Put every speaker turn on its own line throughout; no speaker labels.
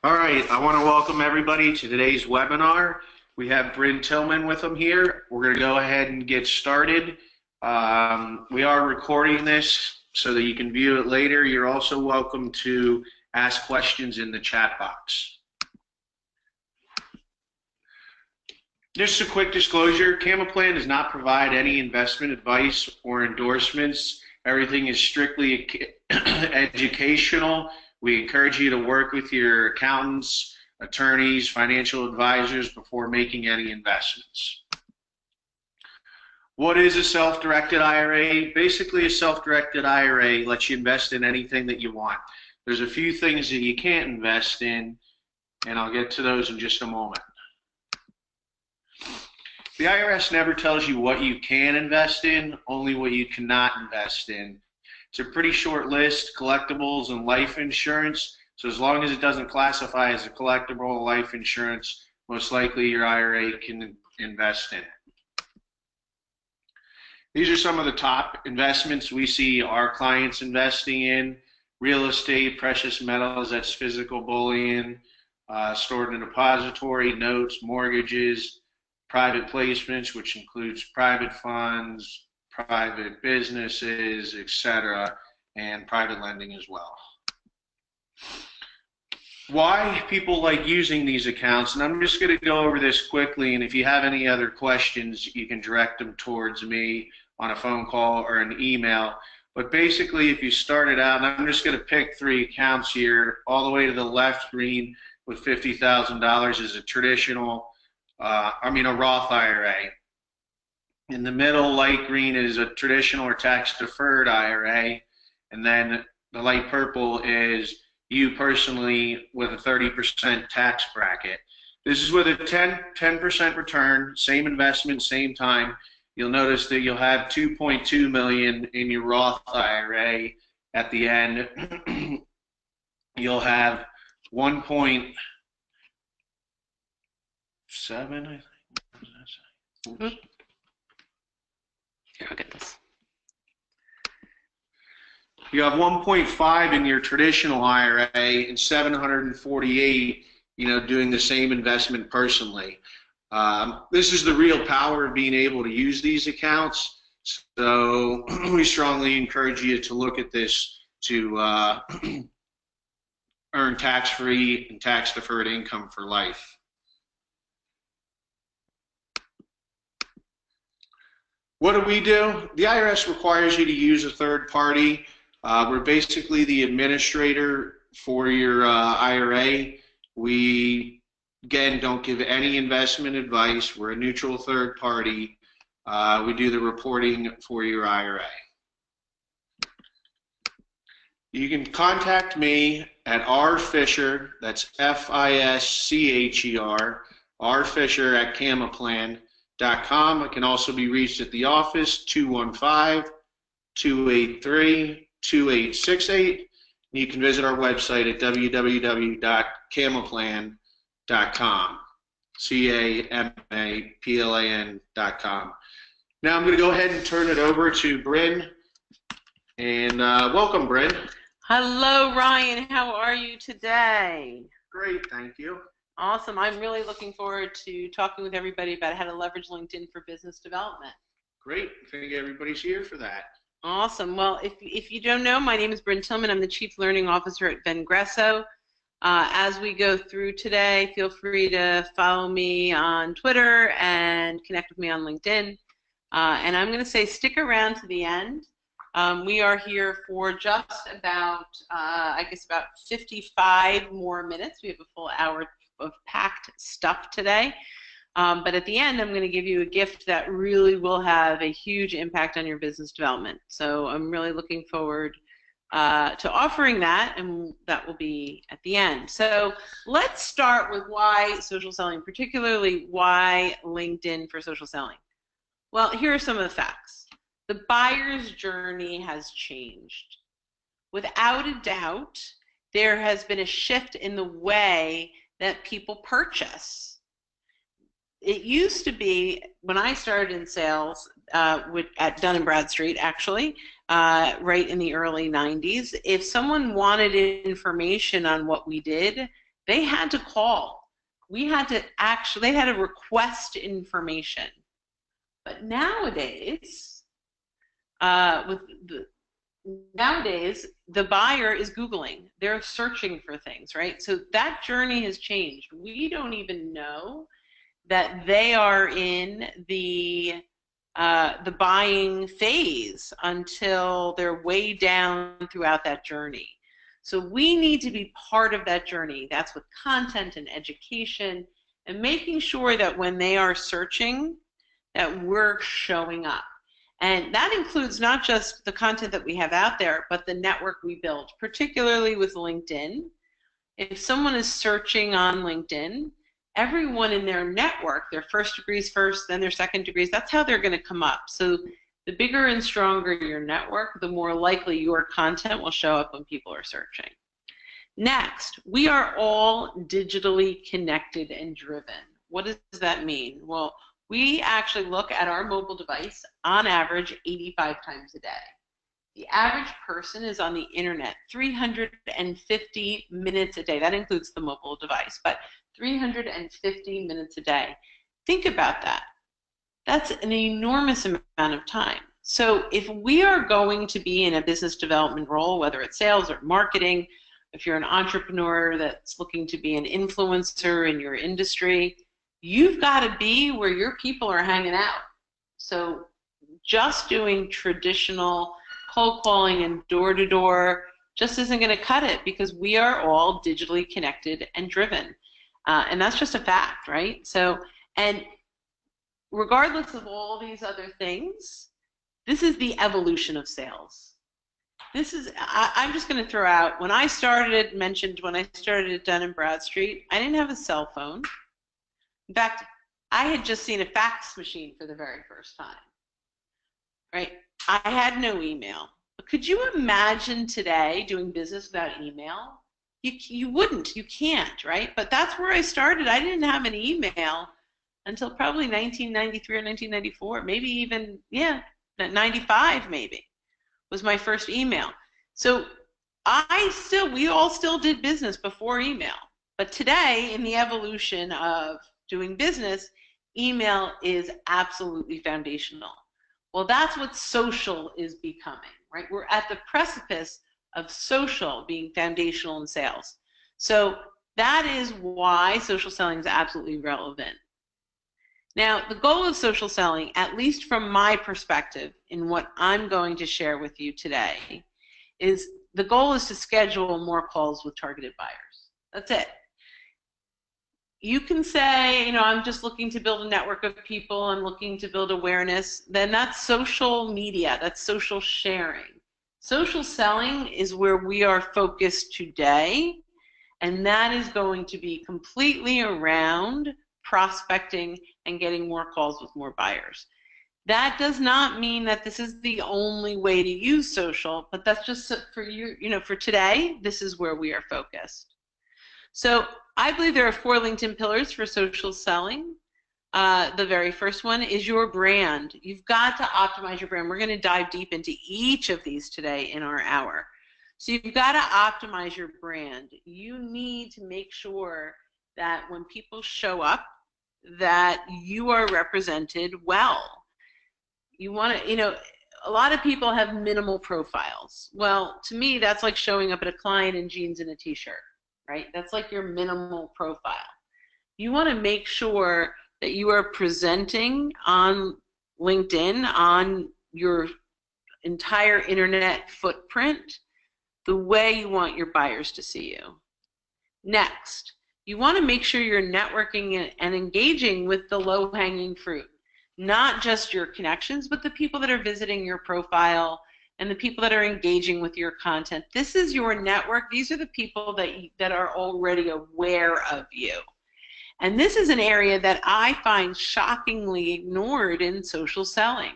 All right, I want to welcome everybody to today's webinar. We have Brynne Tillman with them here. We're going to go ahead and get started. We are recording this so that you can view it later. You're also welcome to ask questions in the chat box. Just a quick disclosure, CamaPlan does not provide any investment advice or endorsements. Everything is strictly educational. We encourage you to work with your accountants, attorneys, financial advisors before making any investments. What is a self-directed IRA? Basically, a self-directed IRA lets you invest in anything that you want. There's a few things that you can't invest in, and I'll get to those in just a moment. The IRS never tells you what you can invest in, only what you cannot invest in. It's a pretty short list: collectibles and life insurance. So as long as it doesn't classify as a collectible life insurance, most likely your IRA can invest in it. These are some of the top investments we see our clients investing in: real estate, precious metals, that's physical bullion, stored in a depository, notes, mortgages, private placements, which includes private funds, private businesses, etc., and private lending as well. Why people like using these accounts, and I'm just going to go over this quickly, and if you have any other questions, you can direct them towards me on a phone call or an email. But basically, if you started out, and I'm just going to pick 3 accounts here, all the way to the left green with $50,000 is a traditional, a Roth IRA. In the middle, light green is a traditional or tax-deferred IRA, and then the light purple is you personally with a 30% tax bracket. This is with a 10% return, same investment, same time. You'll notice that you'll have $2.2 million in your Roth IRA. At the end, you'll have 1.7, I think. What does that say?
Here, I'll get this.
You have 1.5 in your traditional IRA and 748, doing the same investment personally. This is the real power of being able to use these accounts. So we strongly encourage you to look at this to earn tax-free and tax-deferred income for life. What do? The IRS requires you to use a third party. We're basically the administrator for your IRA. We, again, don't give any investment advice. We're a neutral third party. We do the reporting for your IRA. You can contact me at rfisher, that's F-I-S-C-H-E-R, rfisher@CamaPlan.com. I can also be reached at the office, 215-283-2868. You can visit our website at www.camaplan.com, CAMAPLAN.com. Now I'm going to go ahead and turn it over to Brynne, and welcome, Brynne.
Hello, Ryan. How are you today?
Great, thank you.
Awesome. I'm really looking forward to talking with everybody about how to leverage LinkedIn for business development.
Great. I think everybody's here for that.
Awesome. Well, if you don't know, my name is Brynne Tillman. I'm the Chief Learning Officer at Vengresso. As we go through today, feel free to follow me on Twitter and connect with me on LinkedIn. And I'm going to say stick around to the end. We are here for just about, about 55 more minutes. We have a full hour of packed stuff today. But at the end, I'm going to give you a gift that really will have a huge impact on your business development. So I'm really looking forward to offering that, and that will be at the end. So let's start with why social selling, particularly why LinkedIn for social selling. Well, here are some of the facts. The buyer's journey has changed. Without a doubt, there has been a shift in the way that people purchase. It used to be, when I started in sales at Dun & Bradstreet, actually, right in the early 90s, if someone wanted information on what we did, They had to call. We had to actually, they had to request information. But nowadays, nowadays, the buyer is Googling. They're searching for things, right? So that journey has changed. We don't even know that they are in the buying phase until they're way down throughout that journey. So we need to be part of that journey. That's with content and education and making sure that when they are searching, that we're showing up. And that includes not just the content that we have out there, but the network we build, particularly with LinkedIn. If someone is searching on LinkedIn, everyone in their network, their first degrees first, then their second degrees, that's how they're going to come up. So the bigger and stronger your network, the more likely your content will show up when people are searching. Next, we are all digitally connected and driven. What does that mean? Well, we actually look at our mobile device on average 85 times a day. The average person is on the internet 350 minutes a day. That includes the mobile device, but 350 minutes a day. Think about that. That's an enormous amount of time. So if we are going to be in a business development role, whether it's sales or marketing, if you're an entrepreneur that's looking to be an influencer in your industry, you've got to be where your people are hanging out. So just doing traditional cold calling and door-to-door just isn't going to cut it, because we are all digitally connected and driven. And that's just a fact, right? So, and regardless of all these other things, this is the evolution of sales. This is, I'm just going to throw out, when I started at Dun & Bradstreet, I didn't have a cell phone. In fact, I had just seen a fax machine for the very first time, right? I had no email. But could you imagine today doing business without email? You wouldn't, you can't, right? But that's where I started. I didn't have an email until probably 1993 or 1994, maybe even, 95 maybe was my first email. So we all still did business before email. But today, in the evolution of doing business, email is absolutely foundational. Well, that's what social is becoming, right? We're at the precipice of social being foundational in sales. So that is why social selling is absolutely relevant. Now, the goal of social selling, at least from my perspective in what I'm going to share with you today, is the goal is to schedule more calls with targeted buyers. That's it. You can say, I'm just looking to build a network of people, I'm looking to build awareness. Then that's social media, that's social sharing. Social selling is where we are focused today, and that is going to be completely around prospecting and getting more calls with more buyers. That does not mean that this is the only way to use social, but that's just for you, for today, this is where we are focused. So I believe there are 4 LinkedIn pillars for social selling. The very first one is your brand. You've got to optimize your brand. We're going to dive deep into each of these today in our hour. So you've got to optimize your brand. You need to make sure that when people show up, that you are represented well. You want to, a lot of people have minimal profiles. Well, to me, that's like showing up at a client in jeans and a t-shirt, right? That's like your minimal profile. You want to make sure that you are presenting on LinkedIn, on your entire internet footprint, the way you want your buyers to see you. Next, you want to make sure you're networking and engaging with the low-hanging fruit, not just your connections, but the people that are visiting your profile and the people that are engaging with your content. This is your network. These are the people that are already aware of you. And this is an area that I find shockingly ignored in social selling.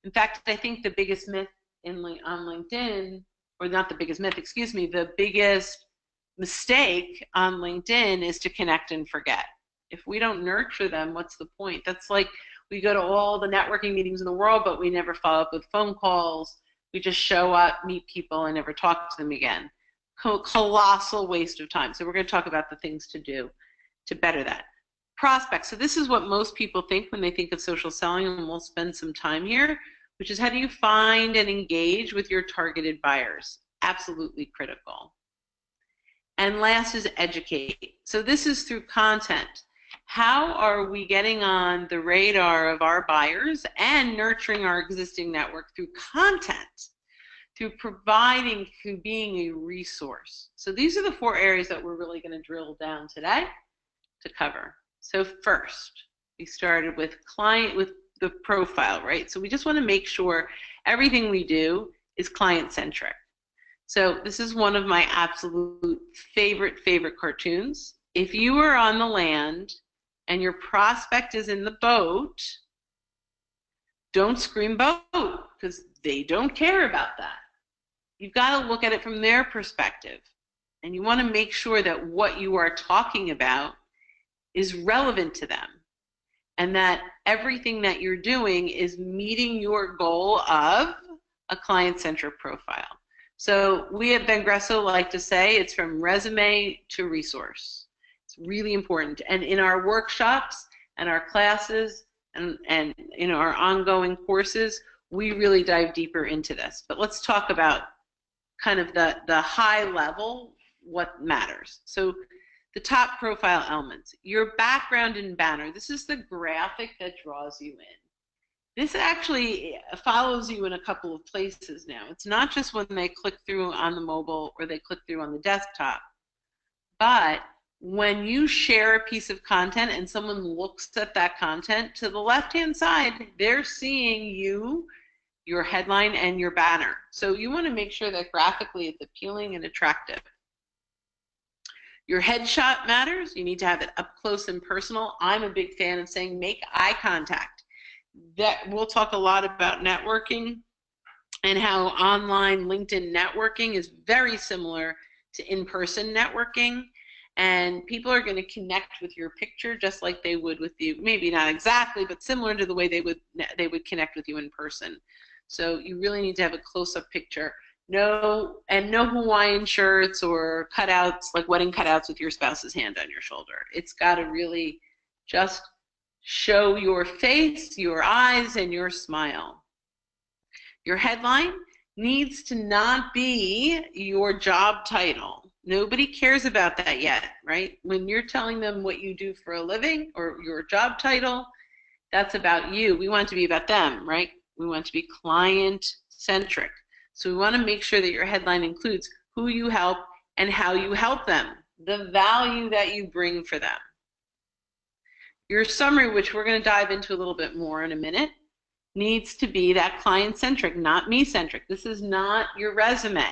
In fact, I think the biggest myth on LinkedIn, or not the biggest myth, excuse me, the biggest mistake on LinkedIn is to connect and forget. If we don't nurture them, what's the point? That's like we go to all the networking meetings in the world, but we never follow up with phone calls. We just show up, meet people, and never talk to them again. colossal waste of time. So we're going to talk about the things to do to better that. Prospects. So this is what most people think when they think of social selling, and we'll spend some time here, which is how do you find and engage with your targeted buyers? Absolutely critical. And last is educate. So this is through content. How are we getting on the radar of our buyers and nurturing our existing network through content, through providing, through being a resource? So these are the 4 areas that we're really going to drill down today to cover. So first, we started with the profile, right? So we just want to make sure everything we do is client-centric. So this is one of my absolute favorite cartoons. If you are on the land and your prospect is in the boat, don't scream boat, because they don't care about that. You've got to look at it from their perspective. And you want to make sure that what you are talking about is relevant to them, and that everything that you're doing is meeting your goal of a client-centric profile. So we at Vengresso like to say it's from resume to resource. It's really important. And in our workshops and our classes and in our ongoing courses, we really dive deeper into this. But let's talk about kind of the high level, what matters. So the top profile elements, your background and banner. This is the graphic that draws you in. This actually follows you in a couple of places now. It's not just when they click through on the mobile or they click through on the desktop, but when you share a piece of content and someone looks at that content, to the left-hand side, they're seeing you, your headline, and your banner. So you want to make sure that graphically it's appealing and attractive. Your headshot matters. You need to have it up close and personal. I'm a big fan of saying make eye contact. That we'll talk a lot about networking and how online LinkedIn networking is very similar to in-person networking, and people are going to connect with your picture just like they would with you, maybe not exactly, but similar to the way they would connect with you in person. So you really need to have a close-up picture. No Hawaiian shirts or cutouts, like wedding cutouts with your spouse's hand on your shoulder. It's got to really just show your face, your eyes, and your smile. Your headline needs to not be your job title. Nobody cares about that yet, right? When you're telling them what you do for a living or your job title, that's about you. We want it to be about them, right? We want it to be client-centric. So we want to make sure that your headline includes who you help and how you help them, the value that you bring for them. Your summary, which we're going to dive into a little bit more in a minute, needs to be that client-centric, not me-centric. This is not your resume.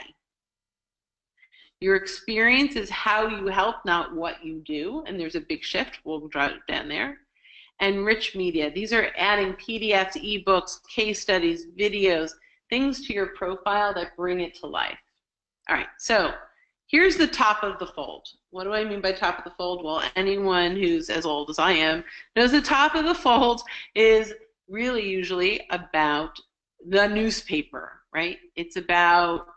Your experience is how you help, not what you do, and there's a big shift. We'll drive it down there. And rich media. These are adding PDFs, ebooks, case studies, videos, things to your profile that bring it to life. All right, so here's the top of the fold. What do I mean by top of the fold? Well, anyone who's as old as I am knows the top of the fold is really usually about the newspaper, right? It's about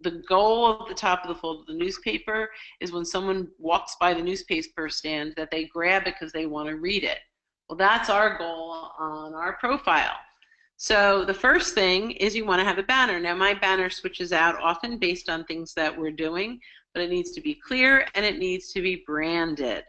the goal of the top of the fold of the newspaper is when someone walks by the newspaper stand that they grab it because they want to read it. Well, that's our goal on our profile. So the first thing is you want to have a banner. Now my banner switches out often based on things that we're doing, but it needs to be clear and it needs to be branded.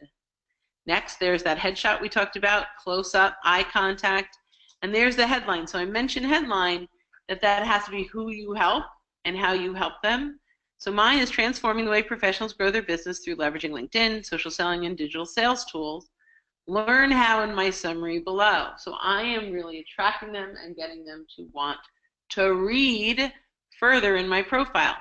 Next, there's that headshot we talked about, close up, eye contact, and there's the headline. So I mentioned headline, that has to be who you help and how you help them. So mine is transforming the way professionals grow their business through leveraging LinkedIn, social selling, and digital sales tools. Learn how in my summary below. So I am really attracting them and getting them to want to read further in my profile.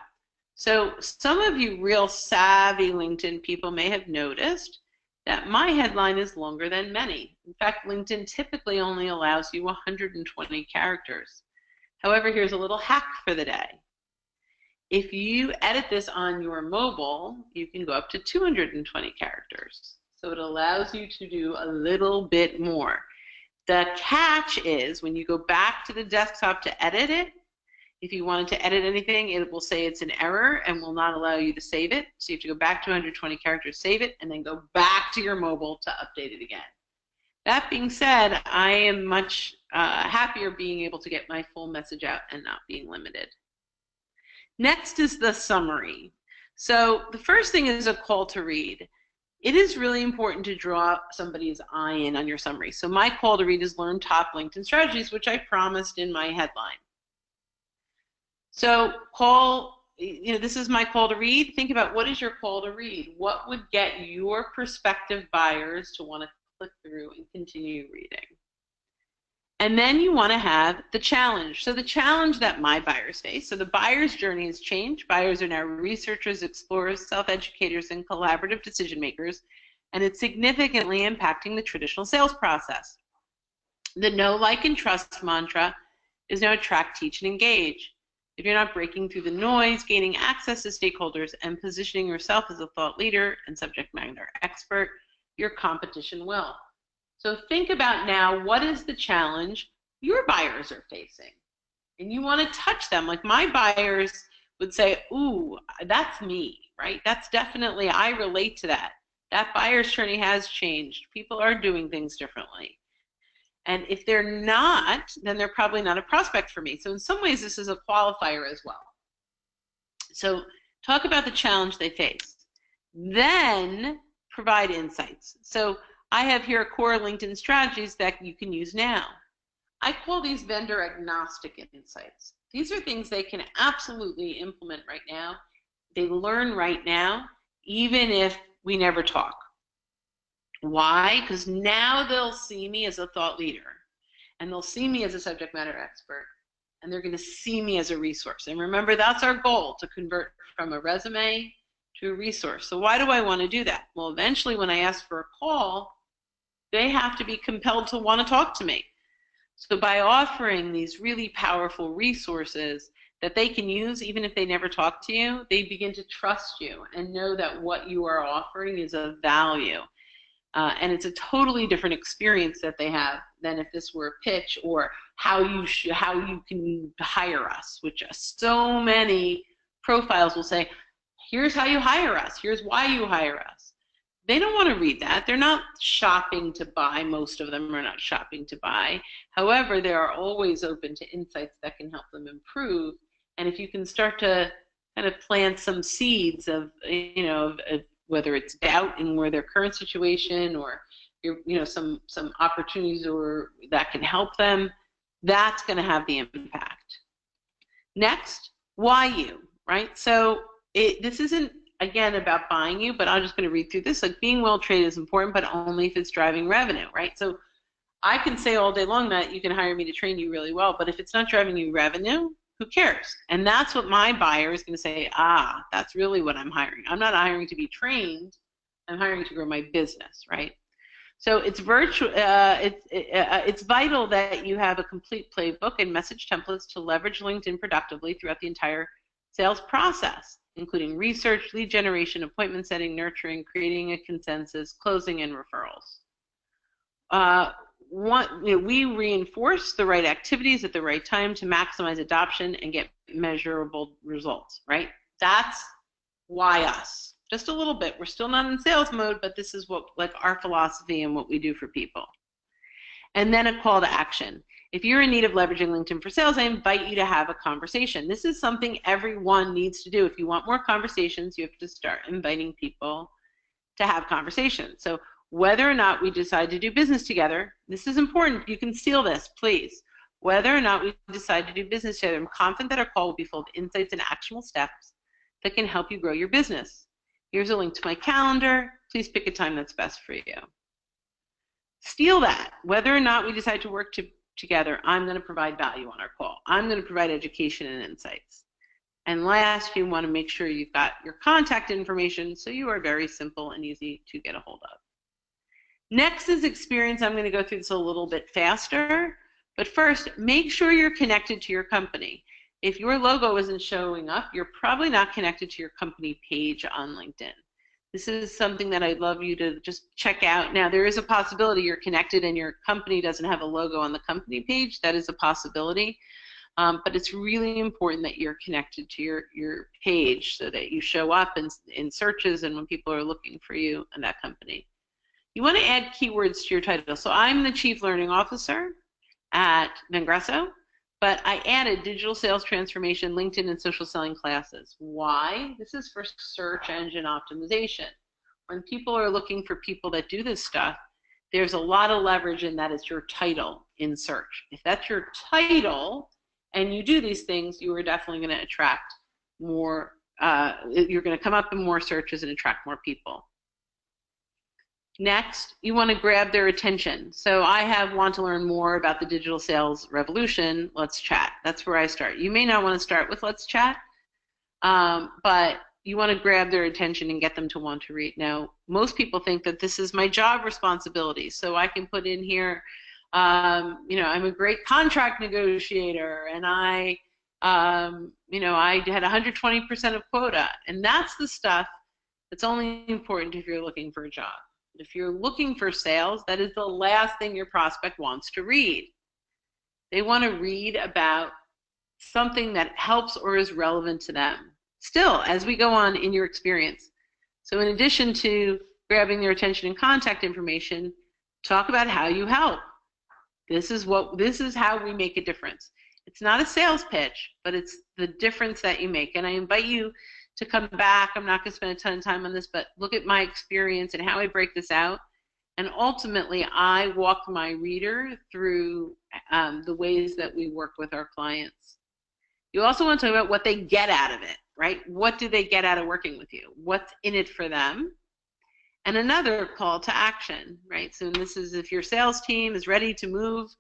So some of you real savvy LinkedIn people may have noticed that my headline is longer than many. In fact, LinkedIn typically only allows you 120 characters. However, here's a little hack for the day. If you edit this on your mobile, you can go up to 220 characters. So it allows you to do a little bit more. The catch is when you go back to the desktop to edit it, If you wanted to edit anything, it will say it's an error and will not allow you to save it. So you have to go back to 120 characters, save it, and then go back to your mobile to update it again. That being said, I am much happier being able to get my full message out and not being limited. Next is the summary. So the first thing is a call to read. It is really important to draw somebody's eye in on your summary. So my call to read is learn top LinkedIn strategies, which I promised in my headline. So this is my call to read. Think about, what is your call to read? What would get your prospective buyers to want to click through and continue reading? And then you want to have the challenge. So the challenge that my buyers face. So the buyer's journey has changed. Buyers are now researchers, explorers, self-educators, and collaborative decision makers, and it's significantly impacting the traditional sales process. The know, like, and trust mantra is now attract, teach, and engage. If you're not breaking through the noise, gaining access to stakeholders, and positioning yourself as a thought leader and subject matter expert, your competition will. So think about now, what is the challenge your buyers are facing? And you want to touch them. Like my buyers would say, ooh, that's me, right? That's definitely, I relate to that. That buyer's journey has changed. People are doing things differently. And if they're not, then they're probably not a prospect for me. So in some ways, this is a qualifier as well. So talk about the challenge they face. Then provide insights. So I have here core LinkedIn strategies that you can use now. I call these vendor agnostic insights. These are things they can absolutely implement right now. They learn right now, even if we never talk. Why? Because now they'll see me as a thought leader, and they'll see me as a subject matter expert, and they're going to see me as a resource. And remember, that's our goal, to convert from a resume to a resource. So why do I want to do that? Well, eventually when I ask for a call, they have to be compelled to want to talk to me. So by offering these really powerful resources that they can use even if they never talk to you, they begin to trust you and know that what you are offering is of value. And it's a totally different experience that they have than if this were a pitch, or how you can hire us, which so many profiles will say, here's how you hire us, here's why you hire us. They don't want to read that. They're not shopping to buy. Most of them are not shopping to buy. However, they are always open to insights that can help them improve. And if you can start to kind of plant some seeds of, of whether it's doubt in where their current situation, or some opportunities or that can help them, that's going to have the impact. Next, why you, right? So this isn't, again, about buying you, but I'm just going to read through this. Like, being well trained is important, but only if it's driving revenue, right? So I can say all day long that you can hire me to train you really well, but if it's not driving you revenue, who cares? And that's what my buyer is going to say, that's really what I'm hiring. I'm not hiring to be trained. I'm hiring to grow my business, right? So it's it's vital that you have a complete playbook and message templates to leverage LinkedIn productively throughout the entire sales process, including research, lead generation, appointment setting, nurturing, creating a consensus, closing, and referrals. We reinforce the right activities at the right time to maximize adoption and get measurable results, right? That's why us. Just a little bit. We're still not in sales mode, but this is what, like, our philosophy and what we do for people. And then a call to action. If you're in need of leveraging LinkedIn for sales, I invite you to have a conversation. This is something everyone needs to do. If you want more conversations, you have to start inviting people to have conversations. So whether or not we decide to do business together, this is important. You can steal this, please. Whether or not we decide to do business together, I'm confident that our call will be full of insights and actionable steps that can help you grow your business. Here's a link to my calendar. Please pick a time that's best for you. Steal that. Whether or not we decide to work together, I'm going to provide value on our call. I'm going to provide education and insights. And last, you want to make sure you've got your contact information so you are very simple and easy to get a hold of. Next is experience. I'm going to go through this a little bit faster. But first, make sure you're connected to your company. If your logo isn't showing up, you're probably not connected to your company page on LinkedIn. This is something that I'd love you to just check out. Now, there is a possibility you're connected and your company doesn't have a logo on the company page. That is a possibility. But it's really important that you're connected to your page so that you show up in searches and when people are looking for you and that company. You want to add keywords to your title. So I'm the Chief Learning Officer at Vengresso, but I added digital sales transformation, LinkedIn, and social selling classes. Why? This is for search engine optimization. When people are looking for people that do this stuff, there's a lot of leverage in that it's your title in search. If that's your title and you do these things, you are definitely going to attract more, you're going to come up in more searches and attract more people. Next, you want to grab their attention. So I want to learn more about the digital sales revolution. Let's chat. That's where I start. You may not want to start with let's chat, but you want to grab their attention and get them to want to read. Now, most people think that this is my job responsibility. So I can put in here, I'm a great contract negotiator, and I had 120% of quota. And that's the stuff that's only important if you're looking for a job. If you're looking for sales, that is the last thing your prospect wants to read. They want to read about something that helps or is relevant to them. Still, as we go on in your experience. So in addition to grabbing their attention and contact information, talk about how you help. This is how we make a difference. It's not a sales pitch, but it's the difference that you make. And I invite you to come back. I'm not going to spend a ton of time on this, but look at my experience and how I break this out. And ultimately, I walk my reader through the ways that we work with our clients. You also want to talk about what they get out of it, right? What do they get out of working with you? What's in it for them? And another call to action, right? So this is if your sales team is ready to move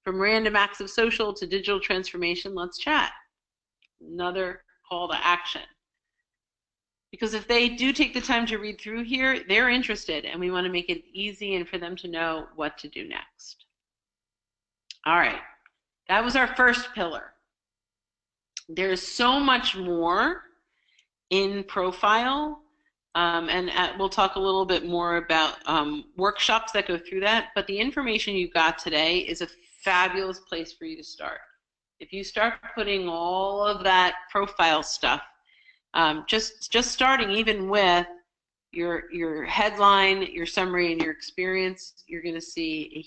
from random acts of social to digital transformation, let's chat. Another call to action. Because if they do take the time to read through here, they're interested, and we want to make it easy and for them to know what to do next. All right, that was our first pillar. There's so much more in profile, and we'll talk a little bit more about workshops that go through that, but the information you got today is a fabulous place for you to start. If you start putting all of that profile stuff, just starting even with your headline, your summary, and your experience, you're going to see a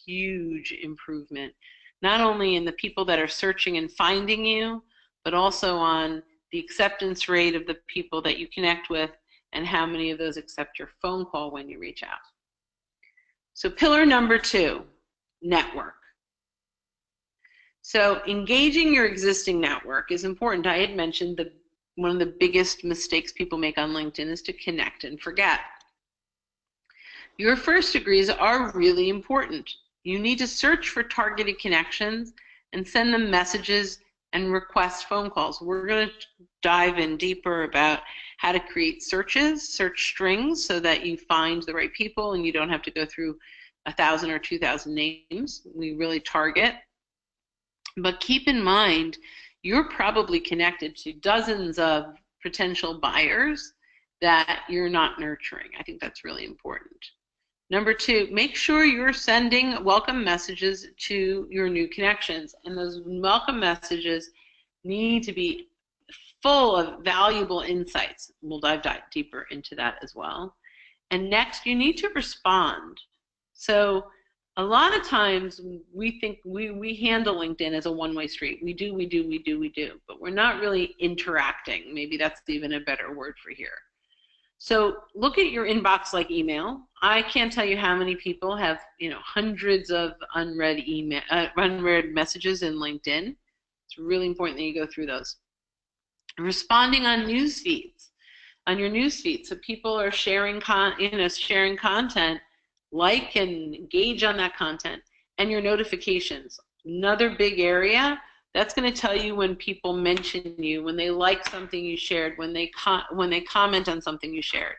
huge improvement, not only in the people that are searching and finding you, but also on the acceptance rate of the people that you connect with and how many of those accept your phone call when you reach out. So pillar number 2, network. So engaging your existing network is important. I had mentioned one of the biggest mistakes people make on LinkedIn is to connect and forget. Your first degrees are really important. You need to search for targeted connections and send them messages and request phone calls. We're going to dive in deeper about how to create searches, search strings, so that you find the right people and you don't have to go through 1,000 or 2,000 names. We really target. But keep in mind, you're probably connected to dozens of potential buyers that you're not nurturing. I think that's really important. Number 2, make sure you're sending welcome messages to your new connections. And those welcome messages need to be full of valuable insights. We'll dive deeper into that as well. And next, you need to respond. So a lot of times we think we handle LinkedIn as a one-way street. We do, but we're not really interacting. Maybe that's even a better word for here. So look at your inbox like email. I can't tell you how many people have, hundreds of unread messages in LinkedIn. It's really important that you go through those. Responding on news feeds, on your news feed. So people are sharing content, like and engage on that content, and your notifications. Another big area. That's going to tell you when people mention you, when they like something you shared, when they comment on something you shared.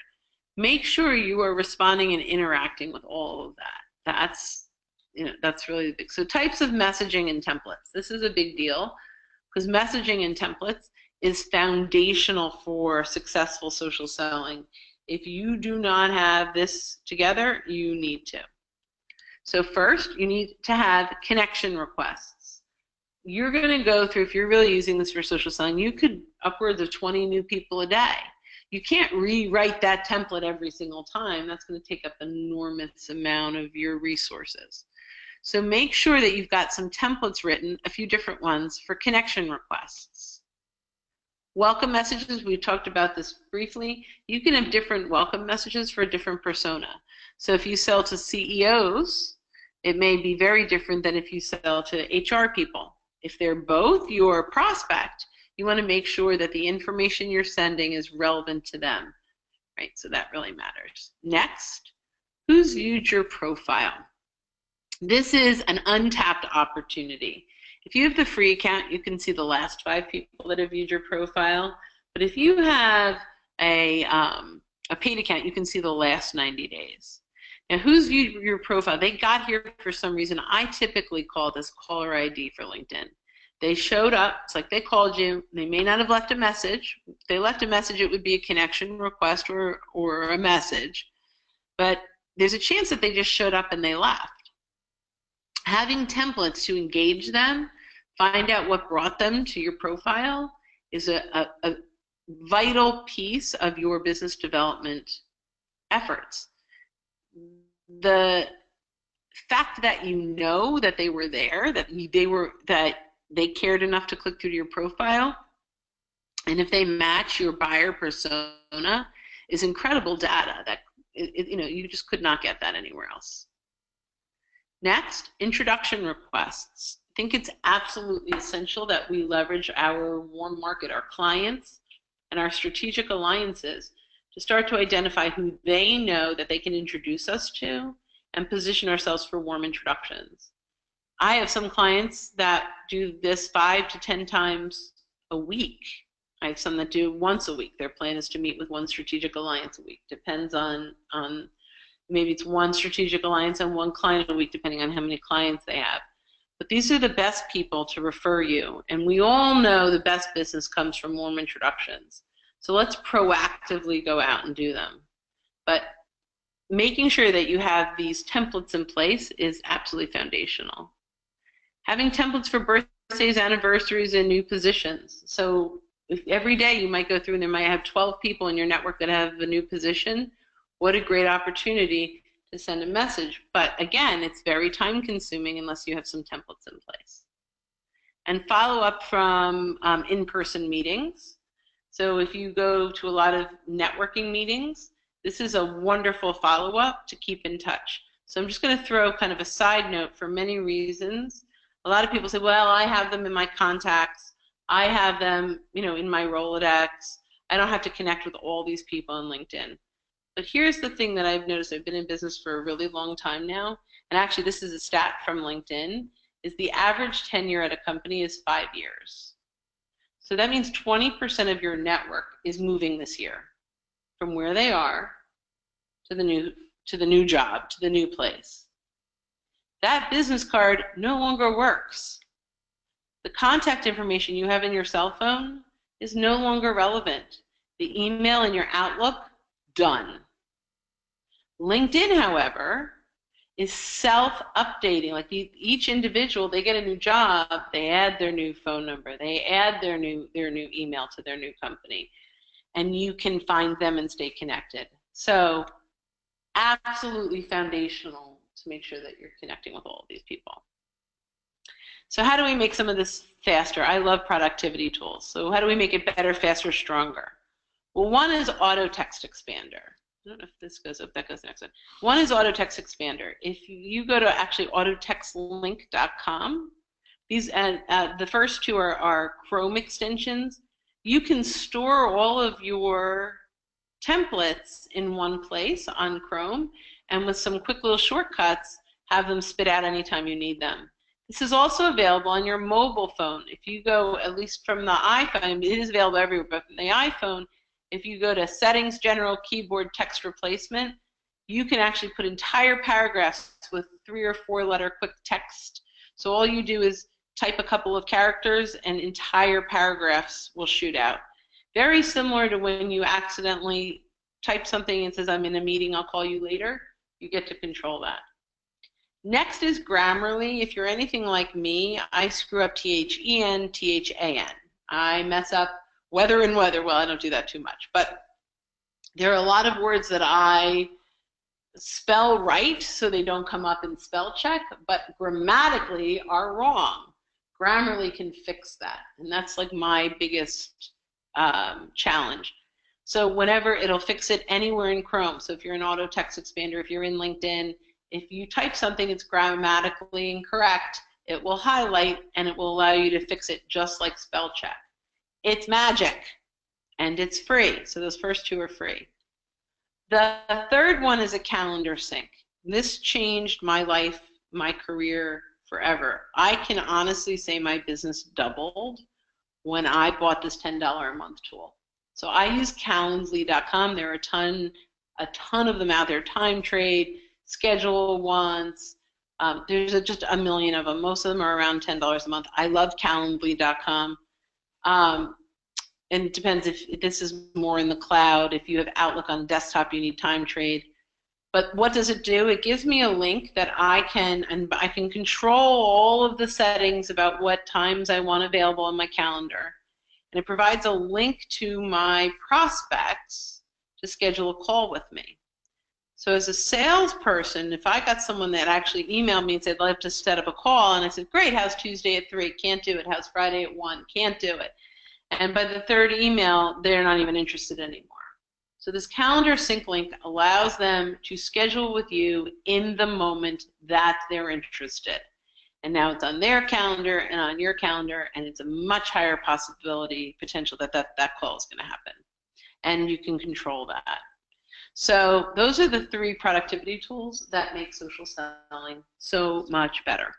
Make sure you are responding and interacting with all of that. That's really big. So types of messaging and templates. This is a big deal because messaging and templates is foundational for successful social selling. If you do not have this together, you need to. So first, you need to have connection requests. you're going to go through, if you're really using this for social selling, you could upwards of 20 new people a day. You can't rewrite that template every single time. That's going to take up an enormous amount of your resources. So make sure that you've got some templates written, a few different ones, for connection requests. Welcome messages, we talked about this briefly. You can have different welcome messages for a different persona. So if you sell to CEOs, it may be very different than if you sell to HR people. If they're both your prospect, you want to make sure that the information you're sending is relevant to them, right? So that really matters. Next, who's viewed your profile? This is an untapped opportunity. If you have the free account, you can see the last 5 people that have viewed your profile. But if you have a paid account, you can see the last 90 days. Now, who's viewed your profile? They got here for some reason. I typically call this caller ID for LinkedIn. They showed up. It's like they called you. They may not have left a message. If they left a message, it would be a connection request or a message. But there's a chance that they just showed up and they left. Having templates to engage them, find out what brought them to your profile, is a vital piece of your business development efforts. The fact that you know that they were there, that they cared enough to click through to your profile, and if they match your buyer persona, is incredible data that you just could not get that anywhere else. Next, introduction requests. I think it's absolutely essential that we leverage our warm market, our clients, and our strategic alliances to start to identify who they know that they can introduce us to and position ourselves for warm introductions. I have some clients that do this 5 to 10 times a week. I have some that do once a week. Their plan is to meet with one strategic alliance a week. Depends on maybe it's one strategic alliance and one client a week, depending on how many clients they have. But these are the best people to refer you. And we all know the best business comes from warm introductions. So let's proactively go out and do them. But making sure that you have these templates in place is absolutely foundational. Having templates for birthdays, anniversaries, and new positions. So if every day you might go through and there might have 12 people in your network that have a new position. What a great opportunity to send a message. But again, it's very time consuming unless you have some templates in place. And follow up from in-person meetings. So if you go to a lot of networking meetings, this is a wonderful follow-up to keep in touch. So I'm just going to throw kind of a side note for many reasons. A lot of people say, well, I have them in my contacts. I have them, in my Rolodex. I don't have to connect with all these people on LinkedIn. But here's the thing that I've noticed. I've been in business for a really long time now, and actually this is a stat from LinkedIn, is the average tenure at a company is 5 years. So that means 20% of your network is moving this year from where they are to the new job, to the new place. That business card no longer works. The contact information you have in your cell phone is no longer relevant. The email in your Outlook, done. LinkedIn, however, is self-updating. Like each individual, they get a new job, they add their new phone number, they add their new email to their new company, and you can find them and stay connected. So absolutely foundational to make sure that you're connecting with all of these people. So how do we make some of this faster? I love productivity tools. So how do we make it better, faster, stronger? Well, one is Auto Text Expander. I don't know if this goes up, that goes next one. One is Auto Text Expander. If you go to actually autotextlink.com, these the first two are Chrome extensions. You can store all of your templates in one place on Chrome, and with some quick little shortcuts, have them spit out anytime you need them. This is also available on your mobile phone. If you go, at least from the iPhone, it is available everywhere, but from the iPhone, if you go to Settings, General, Keyboard, Text Replacement, you can actually put entire paragraphs with 3 or 4 letter quick text. So all you do is type a couple of characters and entire paragraphs will shoot out. Very similar to when you accidentally type something and says, I'm in a meeting, I'll call you later. You get to control that. Next is Grammarly. If you're anything like me, I screw up THEN, THAN. I mess up weather and weather. Well, I don't do that too much, but there are a lot of words that I spell right so they don't come up in spell check, but grammatically are wrong. Grammarly can fix that, and that's like my biggest challenge. So whenever it'll fix it anywhere in Chrome. So if you're in Auto Text Expander, if you're in LinkedIn, if you type something that's grammatically incorrect, it will highlight and it will allow you to fix it just like spell check. It's magic, and it's free. So those first two are free. The third one is a calendar sync. This changed my life, my career forever. I can honestly say my business doubled when I bought this $10 a month tool. So I use Calendly.com. There are a ton of them out there. Time Trade, Schedule Once. There's just a million of them. Most of them are around $10 a month. I love Calendly.com. And it depends if this is more in the cloud. If you have Outlook on desktop, you need Time Trade. But what does it do? It gives me a link that I can control all of the settings about what times I want available on my calendar. And it provides a link to my prospects to schedule a call with me. So as a salesperson, if I got someone that actually emailed me and said, I'd like to set up a call, and I said, great, how's Tuesday at 3? Can't do it. How's Friday at 1? Can't do it. And by the third email, they're not even interested anymore. So this calendar sync link allows them to schedule with you in the moment that they're interested. And now it's on their calendar and on your calendar, and it's a much higher potential that that call is going to happen. And you can control that. So those are the 3 productivity tools that make social selling so much better.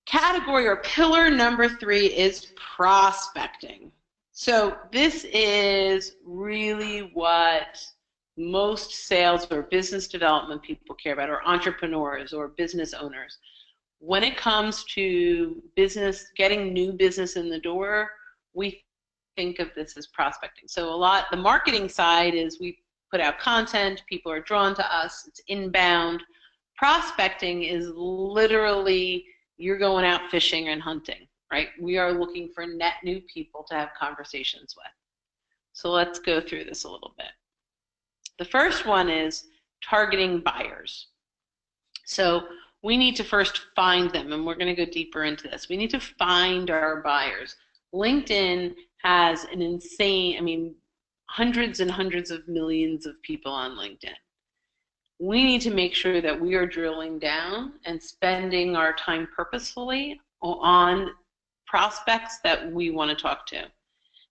Category or pillar number 3 is prospecting. So this is really what most sales or business development people care about, or entrepreneurs or business owners. When it comes to business, getting new business in the door, we think of this as prospecting. So the marketing side is we put out content, people are drawn to us, it's inbound. Prospecting is literally you're going out fishing and hunting, right? We are looking for net new people to have conversations with. So let's go through this a little bit. The first one is targeting buyers. So we need to first find them, and we're going to go deeper into this. We need to find our buyers. LinkedIn has an insane, hundreds and hundreds of millions of people on LinkedIn. We need to make sure that we are drilling down and spending our time purposefully on prospects that we want to talk to.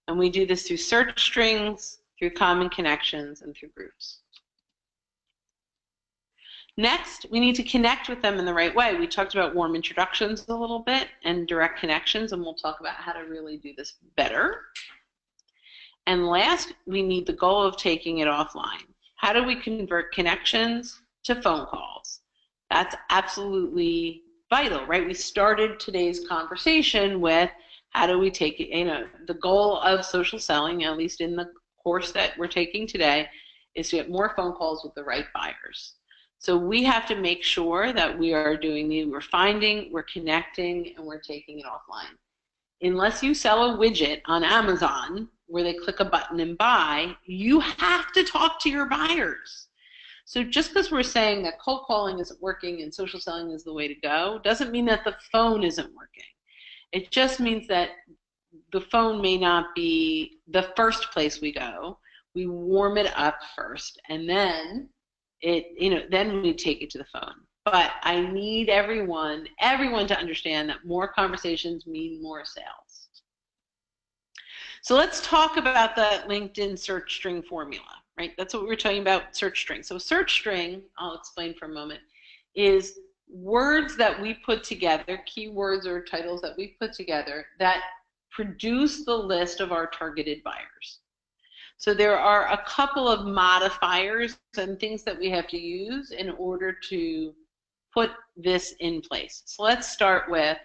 And we do this through search strings, through common connections, and through groups. Next, we need to connect with them in the right way. We talked about warm introductions a little bit and direct connections, and we'll talk about how to really do this better. And last, we need the goal of taking it offline. How do we convert connections to phone calls? That's absolutely vital, right? We started today's conversation with how do we take it, the goal of social selling, at least in the course that we're taking today, is to get more phone calls with the right buyers. So we have to make sure that we are we're finding, we're connecting, and we're taking it offline. Unless you sell a widget on Amazon where they click a button and buy, you have to talk to your buyers. So just because we're saying that cold calling isn't working and social selling is the way to go, doesn't mean that the phone isn't working. It just means that the phone may not be the first place we go. We warm it up first, and then then we take it to the phone. But I need everyone to understand that more conversations mean more sales. So let's talk about the LinkedIn search string formula, right? That's what we were talking about, search string. So search string, I'll explain for a moment, is words that we put together, keywords or titles that we put together that produce the list of our targeted buyers. So there are a couple of modifiers and things that we have to use in order to put this in place. So let's start with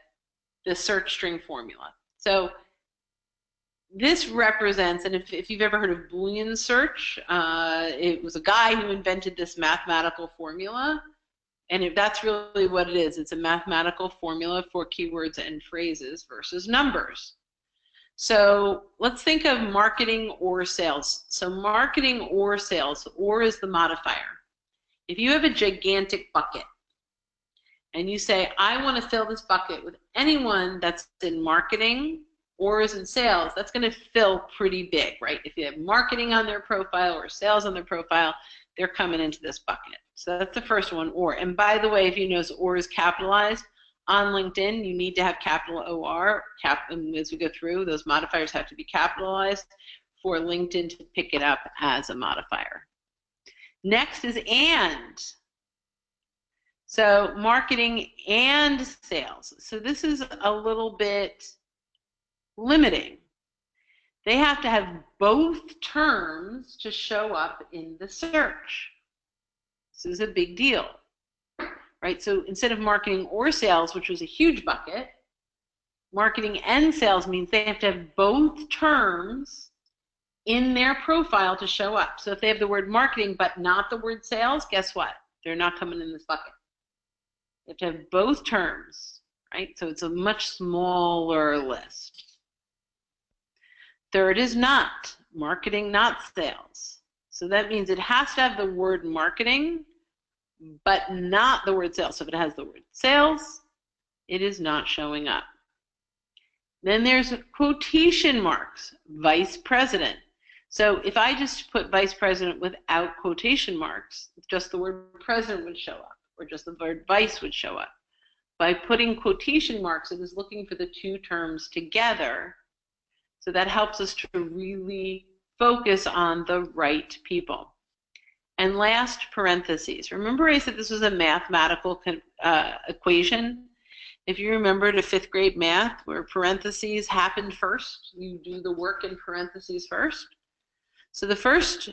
the search string formula. So this represents, and if you've ever heard of Boolean search, it was a guy who invented this mathematical formula, and that's really what it is. It's a mathematical formula for keywords and phrases versus numbers. So let's think of marketing or sales. So marketing or sales, or is the modifier. If you have a gigantic bucket, and you say, I want to fill this bucket with anyone that's in marketing or is in sales, that's going to fill pretty big, right? If you have marketing on their profile or sales on their profile, they're coming into this bucket. So that's the first one, or. And by the way, if you notice or is capitalized, on LinkedIn, you need to have capital OR. As we go through, those modifiers have to be capitalized for LinkedIn to pick it up as a modifier. Next is and. So marketing and sales. So this is a little bit limiting. They have to have both terms to show up in the search. This is a big deal, right? So instead of marketing or sales, which was a huge bucket, marketing and sales means they have to have both terms in their profile to show up. So if they have the word marketing but not the word sales, guess what? They're not coming in this bucket. You have to have both terms, right? So it's a much smaller list. Third is not, marketing, not sales. So that means it has to have the word marketing, but not the word sales. So if it has the word sales, it is not showing up. Then there's quotation marks, vice president. So if I just put vice president without quotation marks, just the word president would show up, or just the word vice would show up. By putting quotation marks, it is looking for the two terms together. So that helps us to really focus on the right people. And last, parentheses. Remember I said this was a mathematical equation? If you remember to 5th grade math, where parentheses happened first, you do the work in parentheses first. So the first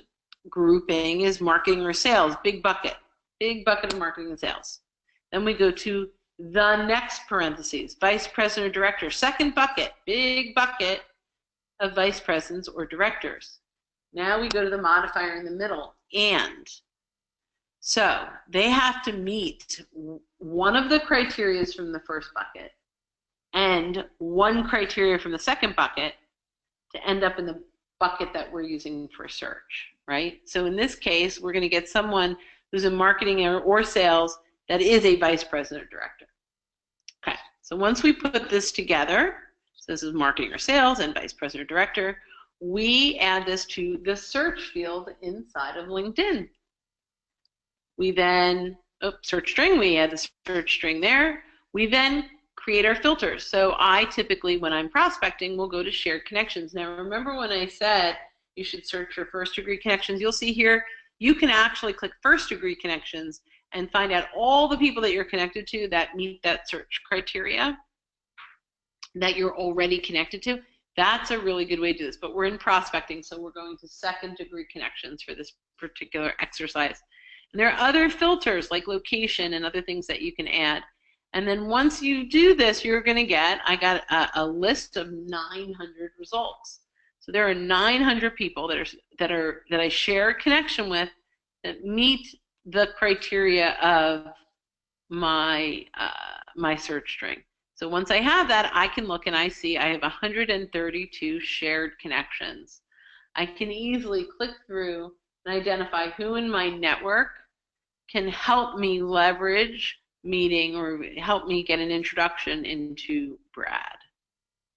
grouping is marketing or sales, big bucket of marketing and sales. Then we go to the next parentheses, vice president or director, second bucket, big bucket of vice presidents or directors. Now we go to the modifier in the middle, and. So they have to meet one of the criteria from the first bucket and one criteria from the second bucket to end up in the bucket that we're using for search, right? So in this case, we're going to get someone who's in marketing or sales that is a vice president or director. Okay, so once we put this together, so this is marketing or sales and vice president or director, we add this to the search field inside of LinkedIn. We then, search string, we add the search string there. We then create our filters. So I typically, when I'm prospecting, will go to shared connections. Now remember when I said you should search for first degree connections, you'll see here, you can actually click first degree connections and find out all the people that you're connected to that meet that search criteria that you're already connected to. That's a really good way to do this, but we're in prospecting, so we're going to second degree connections for this particular exercise. And there are other filters like location and other things that you can add. And then once you do this, you're going to get, I got a list of 900 results. So there are 900 people that I share a connection with that meet the criteria of my my search string. So once I have that, I can look and I see I have 132 shared connections. I can easily click through and identify who in my network can help me leverage meeting or help me get an introduction into Brad,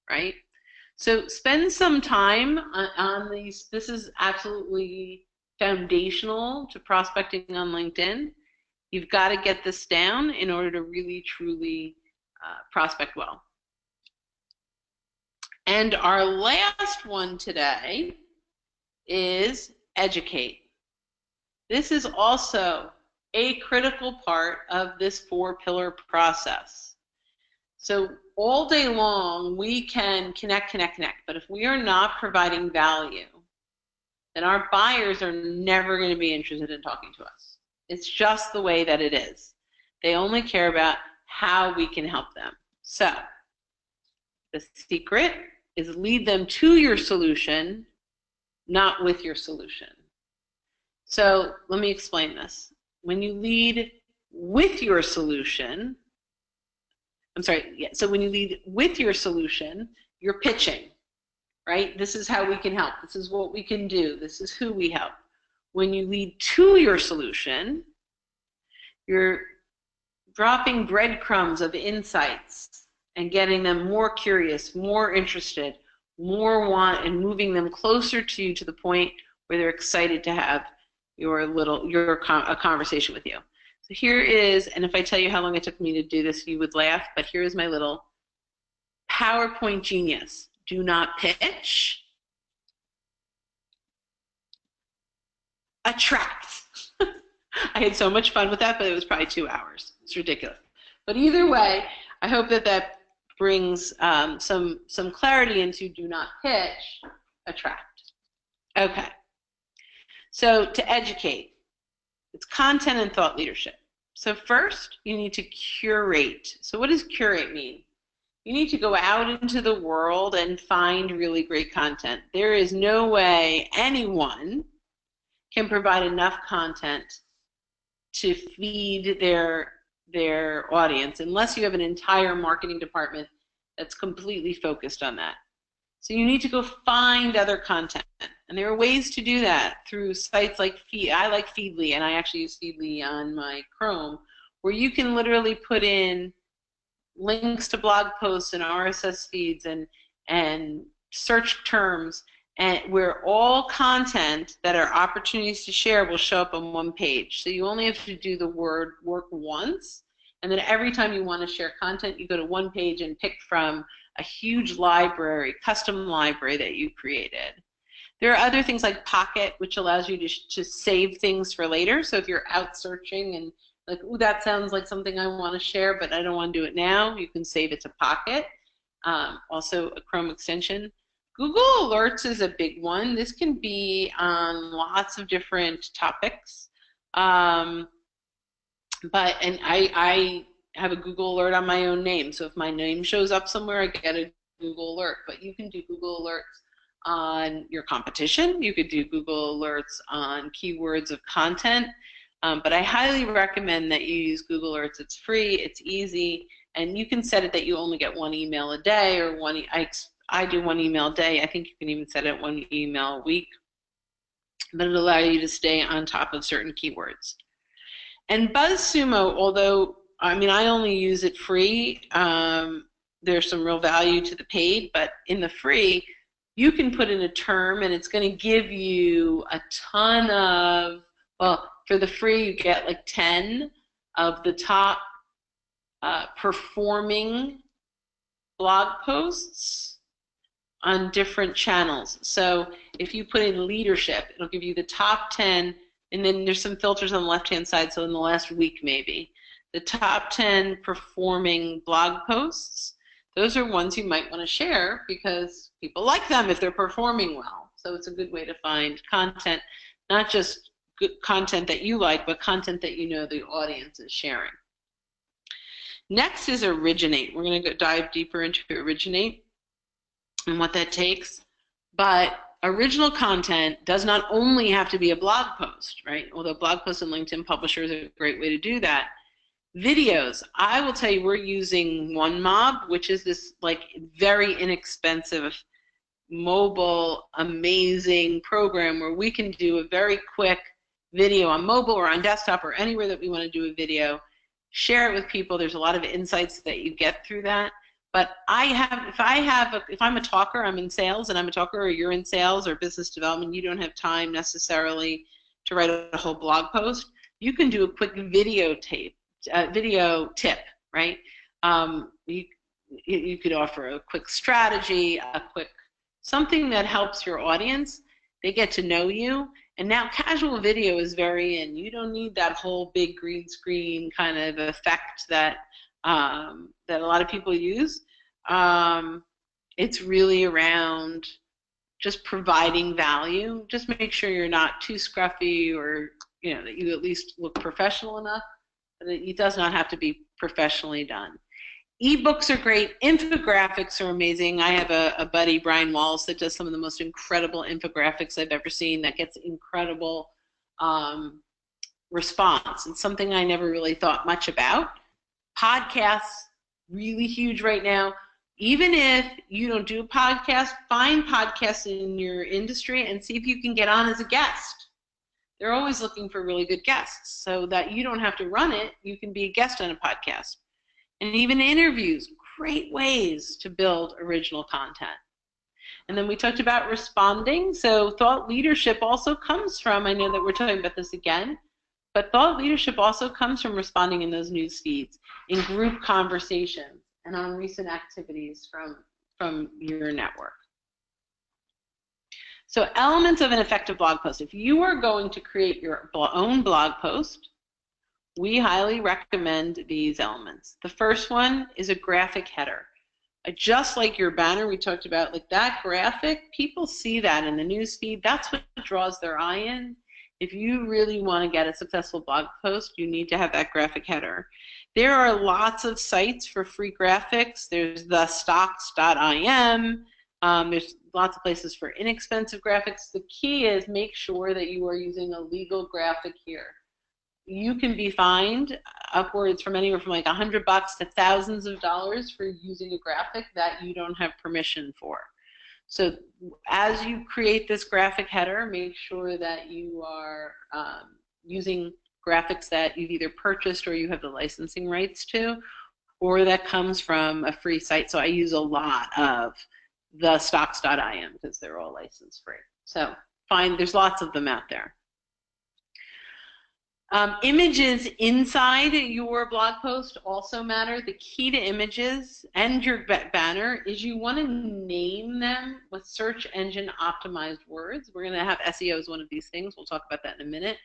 right? So spend some time on these. This is absolutely foundational to prospecting on LinkedIn. You've got to get this down in order to really, truly prospect well. And our last one today is educate. This is also a critical part of this 4-pillar process. So all day long we can connect, but if we are not providing value, then our buyers are never going to be interested in talking to us. It's just the way that it is. They only care about how we can help them. So the secret is lead them to your solution, not with your solution. So let me explain this. When you lead with your solution, so when you lead with your solution, you're pitching, right? This is how we can help. This is what we can do. This is who we help. When you lead to your solution, you're dropping breadcrumbs of insights and getting them more curious, more interested, more want, and moving them closer to you to the point where they're excited to have a conversation with you. So here is, and if I tell you how long it took me to do this, you would laugh, but here is my little PowerPoint genius. Do not pitch. Attract. I had so much fun with that, but it was probably 2 hours. It's ridiculous. But either way, I hope that brings some clarity into do not pitch, attract. Okay. So to educate, it's content and thought leadership. So first, you need to curate. So what does curate mean? You need to go out into the world and find really great content. There is no way anyone can provide enough content to feed their audience unless you have an entire marketing department that's completely focused on that. So you need to go find other content. And there are ways to do that through sites like I like Feedly, and I actually use Feedly on my Chrome, where you can literally put in links to blog posts and RSS feeds and search terms, and where all content that are opportunities to share will show up on one page. So you only have to do the word work once, and then every time you want to share content, you go to one page and pick from a huge library, custom library that you created. There are other things like Pocket, which allows you to save things for later. So if you're out searching and like, ooh, that sounds like something I want to share, but I don't want to do it now, you can save it to Pocket. Also a Chrome extension. Google Alerts is a big one. This can be on lots of different topics. I have a Google Alert on my own name. So if my name shows up somewhere, I get a Google Alert. But you can do Google Alerts on your competition. You could do Google Alerts on keywords of content. But I highly recommend that you use Google Alerts. It's free, it's easy, and you can set it that you only get one email a day, or I do one email a day. I think you can even set it one email a week. But it'll allow you to stay on top of certain keywords. And BuzzSumo, although, I mean, I only use it free, there's some real value to the paid, but in the free, you can put in a term and it's going to give you a ton of, well, for the free you get like 10 of the top performing blog posts on different channels. So if you put in leadership, it'll give you the top 10, and then there's some filters on the left-hand side, so in the last week maybe. The top 10 performing blog posts, those are ones you might want to share because people like them if they're performing well. So it's a good way to find content, not just good content that you like, but content that you know the audience is sharing. Next is originate. We're going to dive deeper into originate and what that takes. But original content does not only have to be a blog post, right? Although blog posts and LinkedIn Publisher is a great way to do that. Videos, I will tell you, we're using OneMob, which is this like very inexpensive mobile amazing program where we can do a very quick video on mobile or on desktop or anywhere that we want to do a video, share it with people. There's a lot of insights that you get through that. But if I'm a talker, I'm in sales and I'm a talker, or you're in sales or business development, you don't have time necessarily to write a whole blog post, you can do a quick video tip, right? You could offer a quick strategy, a quick something that helps your audience. They get to know you, and now casual video is very in. You don't need that whole big green screen kind of effect that that a lot of people use. It's really around just providing value. Just make sure you're not too scruffy, or that you at least look professional enough. But it does not have to be professionally done. ebooks are great. Infographics are amazing. I have a buddy, Brynne, that does some of the most incredible infographics I've ever seen that gets incredible response. It's something I never really thought much about. Podcasts, really huge right now. Even if you don't do a podcast, find podcasts in your industry and see if you can get on as a guest. They're always looking for really good guests so that you don't have to run it. You can be a guest on a podcast. And even interviews, great ways to build original content. And then we talked about responding. So thought leadership also comes from, I know that we're talking about this again, but thought leadership also comes from responding in those news feeds, in group conversations, and on recent activities from your network. So elements of an effective blog post. If you are going to create your own blog post, we highly recommend these elements. The first one is a graphic header. Just like your banner we talked about, like that graphic, people see that in the news feed. That's what draws their eye in. If you really want to get a successful blog post, you need to have that graphic header. There are lots of sites for free graphics. There's the stocks.im. There's lots of places for inexpensive graphics. The key is make sure that you are using a legal graphic here. You can be fined upwards from anywhere from like $100 to thousands of dollars for using a graphic that you don't have permission for. So as you create this graphic header, make sure that you are using graphics that you've either purchased or you have the licensing rights to, or that comes from a free site. So I use a lot of the stocks.im because they're all license free. So there's lots of them out there. Images inside your blog post also matter. The key to images and your banner is you want to name them with search engine optimized words. We're going to have SEO as one of these things. We'll talk about that in a minute.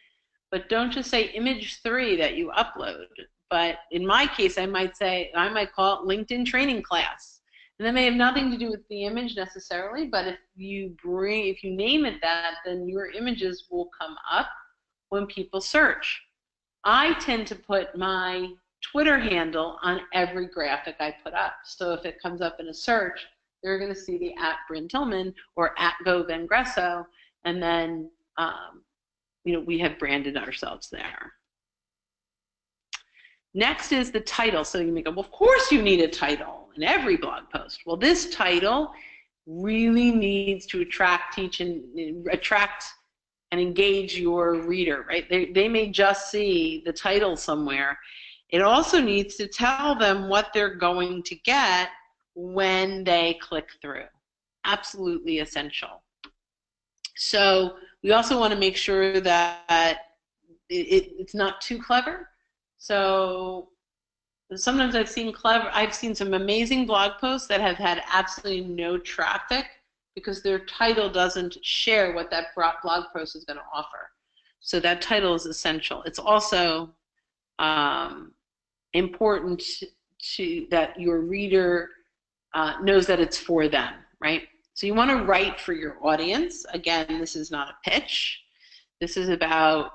But don't just say image 3 that you upload. But in my case, I might call it LinkedIn training class. And that may have nothing to do with the image necessarily, but if you name it that, then your images will come up when people search. I tend to put my Twitter handle on every graphic I put up. So if it comes up in a search, they're going to see the @Brynne Tillman or @GoVenGresso, and then we have branded ourselves there. Next is the title. So you may go, well, of course you need a title in every blog post. Well, this title really needs to attract and engage your reader, right? They may just see the title somewhere. It also needs to tell them what they're going to get when they click through. Absolutely essential. So we also want to make sure that it's not too clever. So sometimes I've seen some amazing blog posts that have had absolutely no traffic because their title doesn't share what that blog post is going to offer. So that title is essential. It's also important that your reader knows that it's for them, right? So you want to write for your audience. Again, this is not a pitch. This is about,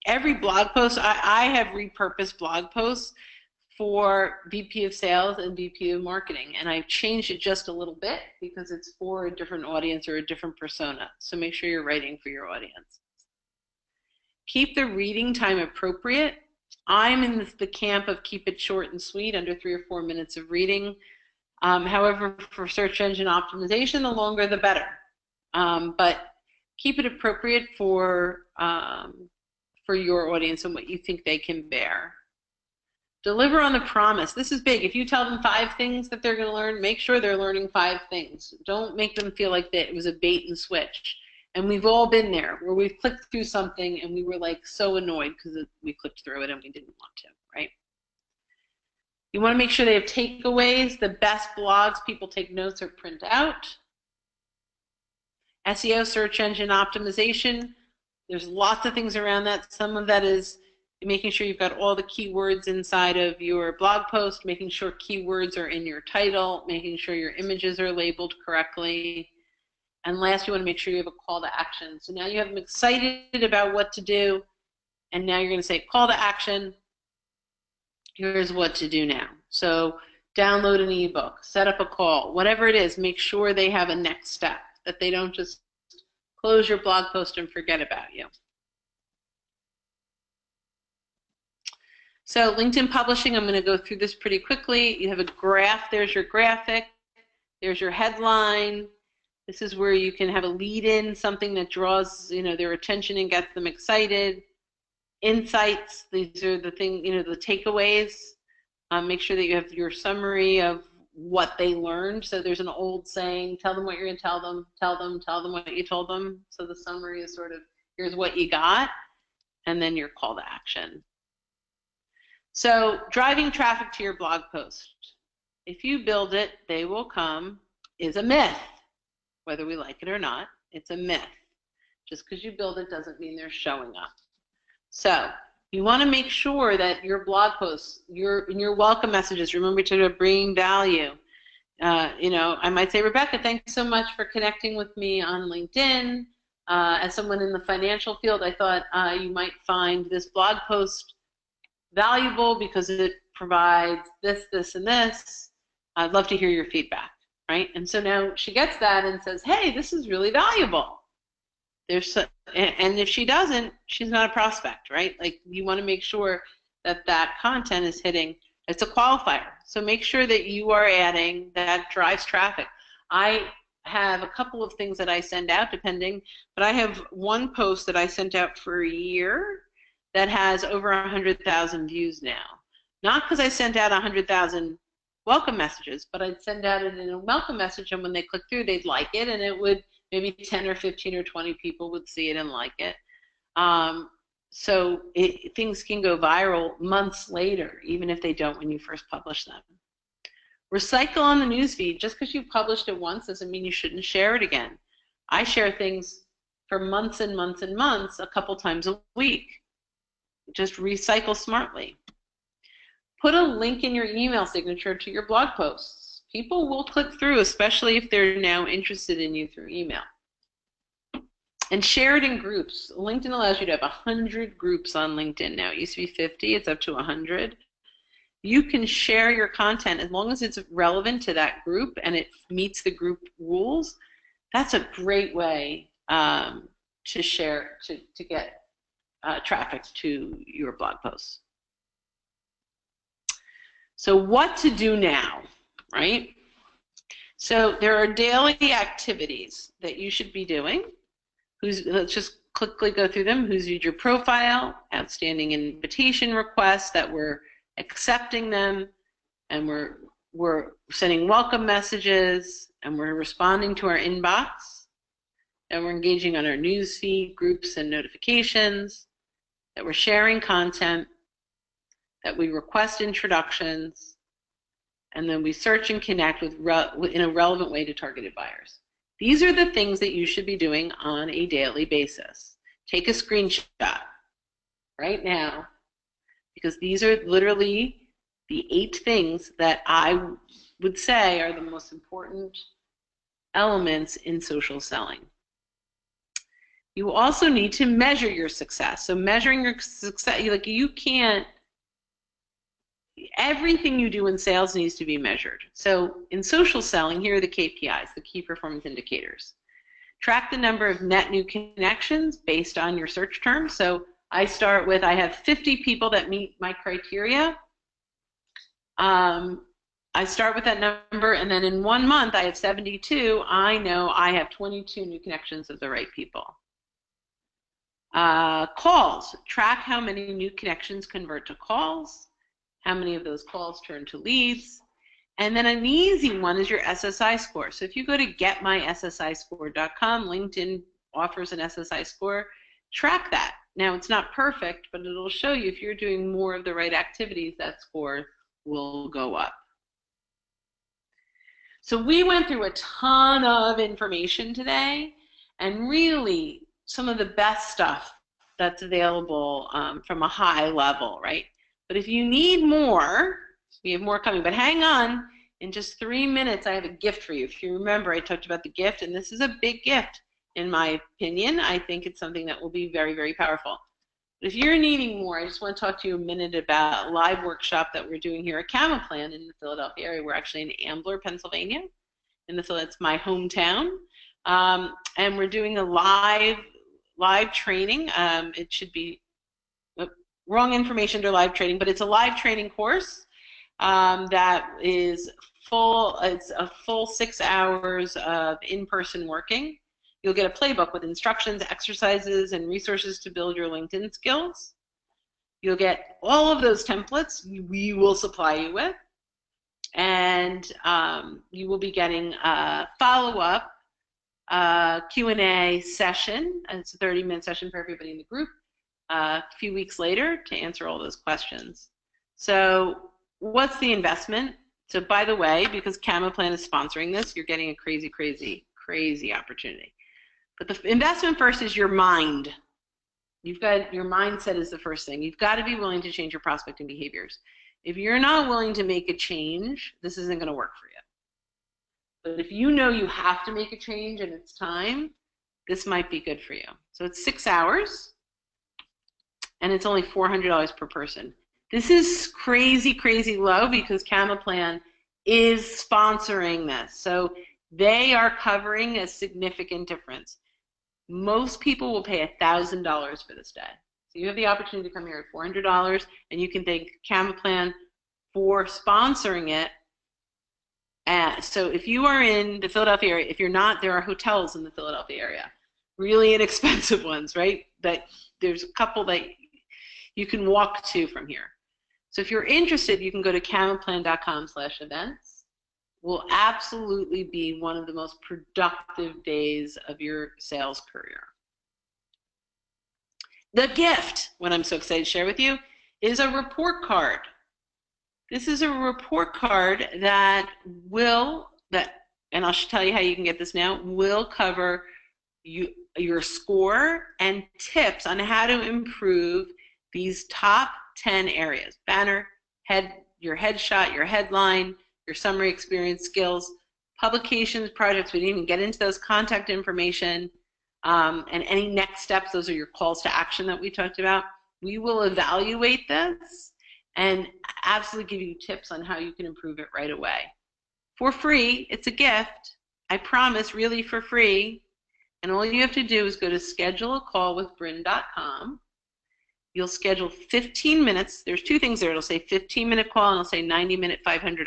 every blog post, I have repurposed blog posts for VP of Sales and VP of Marketing, and I've changed it just a little bit because it's for a different audience or a different persona. So make sure you're writing for your audience. Keep the reading time appropriate. I'm in the camp of keep it short and sweet, under 3 or 4 minutes of reading. However, for search engine optimization, the longer the better. But keep it appropriate for your audience and what you think they can bear. Deliver on the promise. This is big. If you tell them 5 things that they're going to learn, make sure they're learning 5 things. Don't make them feel like that it was a bait and switch. And we've all been there where we've clicked through something and we were like so annoyed because we clicked through it and we didn't want to, right? You want to make sure they have takeaways. The best blogs people take notes or print out. SEO, search engine optimization. There's lots of things around that. Some of that is making sure you've got all the keywords inside of your blog post, making sure keywords are in your title, making sure your images are labeled correctly. And last, you want to make sure you have a call to action. So now you have them excited about what to do, and now you're going to say call to action. here's what to do now. So download an ebook, set up a call, whatever it is, make sure they have a next step, that they don't just close your blog post and forget about you. So LinkedIn publishing, I'm going to go through this pretty quickly. You have a graph. There's your graphic. There's your headline. This is where you can have a lead-in, something that draws, their attention and gets them excited. Insights, these are the the takeaways. Make sure that you have your summary of what they learned. So there's an old saying, tell them what you're going to tell them what you told them. So the summary is sort of, here's what you got, and then your call to action. So driving traffic to your blog post. If you build it, they will come, is a myth. Whether we like it or not, it's a myth. Just because you build it doesn't mean they're showing up. So you want to make sure that your blog posts, your welcome messages, remember to bring value. I might say, Rebecca, thanks so much for connecting with me on LinkedIn. As someone in the financial field, I thought you might find this blog post valuable because it provides this, this, and this. I'd love to hear your feedback, right? And so now she gets that and says, hey, this is really valuable. And if she doesn't, she's not a prospect, right? Like, you want to make sure that that content is hitting. It's a qualifier. So make sure that you are adding that drives traffic. I have a couple of things that I send out depending, but I have one post that I sent out for a year that has over 100,000 views now. Not because I sent out 100,000 welcome messages, but I'd send out it in a welcome message, and when they click through, they'd like it, and it would, maybe 10 or 15 or 20 people would see it and like it. So things can go viral months later, even if they don't when you first publish them. Recycle on the newsfeed. Just because you've published it once doesn't mean you shouldn't share it again. I share things for months and months and months, a couple times a week. Just recycle smartly. Put a link in your email signature to your blog posts. People will click through, especially if they're now interested in you through email. And share it in groups. LinkedIn allows you to have 100 groups on LinkedIn now. It used to be 50, it's up to 100. You can share your content as long as it's relevant to that group and it meets the group rules. That's a great way to share, to get traffic to your blog posts. So what to do now, right? So there are daily activities that you should be doing. Let's just quickly go through them. Who's viewed your profile, outstanding invitation requests that we're accepting them, and we're sending welcome messages, and we're responding to our inbox, and we're engaging on our news feed, groups, and notifications, that we're sharing content, that we request introductions, and then we search and connect in a relevant way to targeted buyers. These are the things that you should be doing on a daily basis. Take a screenshot right now, because these are literally the 8 things that I would say are the most important elements in social selling. You also need to measure your success. So measuring your success, you can't, everything you do in sales needs to be measured. So in social selling, here are the KPIs, the key performance indicators. Track the number of net new connections based on your search terms. So I start with, I have 50 people that meet my criteria. I start with that number, and then in 1 month I have 72. I know I have 22 new connections of the right people. Calls. Track how many new connections convert to calls. How many of those calls turn to leads. And then an easy one is your SSI score. So if you go to getmyssiscore.com, LinkedIn offers an SSI score. Track that. Now, it's not perfect, but it'll show you if you're doing more of the right activities, that score will go up. So we went through a ton of information today, and really some of the best stuff that's available from a high level, right? But if you need more, we have more coming. But hang on, in just 3 minutes, I have a gift for you. If you remember, I talked about the gift, and this is a big gift, in my opinion. I think it's something that will be very, very powerful. If you're needing more, I just want to talk to you a minute about a live workshop that we're doing here at CamaPlan in the Philadelphia area. We're actually in Ambler, Pennsylvania. It's my hometown. And we're doing a live training. It should be wrong information to live training, but it's a live training course that is full. It's a full 6 hours of in-person working. You'll get a playbook with instructions, exercises, and resources to build your LinkedIn skills. You'll get all of those templates we will supply you with, and you will be getting a follow-up Q&A session. And it's a 30-minute session for everybody in the group a few weeks later to answer all those questions. So what's the investment? So by the way, because CamaPlan is sponsoring this, you're getting a crazy, crazy, crazy opportunity. But the investment first is your mind. Your mindset is the first thing. You've got to be willing to change your prospecting behaviors. If you're not willing to make a change, this isn't going to work for you. But if you know you have to make a change and it's time, this might be good for you. So it's 6 hours, and it's only $400 per person. This is crazy, crazy low because CamaPlan is sponsoring this. So they are covering a significant difference. Most people will pay $1,000 for this day. So you have the opportunity to come here at $400, and you can thank CamaPlan for sponsoring it. So if you are in the Philadelphia area, if you're not, there are hotels in the Philadelphia area, really inexpensive ones, right? That there's a couple that you can walk to from here. So if you're interested, you can go to camaplan.com/events. Will absolutely be one of the most productive days of your sales career. The gift, what I'm so excited to share with you, is a report card. This is a report card that and I'll tell you how you can get this now, will cover your score and tips on how to improve these top 10 areas. Banner, your headshot, your headline, your summary, experience, skills, publications, projects. We didn't even get into those, contact information, and any next steps. Those are your calls to action that we talked about. We will evaluate this and absolutely give you tips on how you can improve it right away. For free, it's a gift. I promise, really for free. And all you have to do is go to scheduleacallwithbrynne.com. You'll schedule 15 minutes. There's two things there. It'll say 15-minute call, and it'll say 90-minute $500.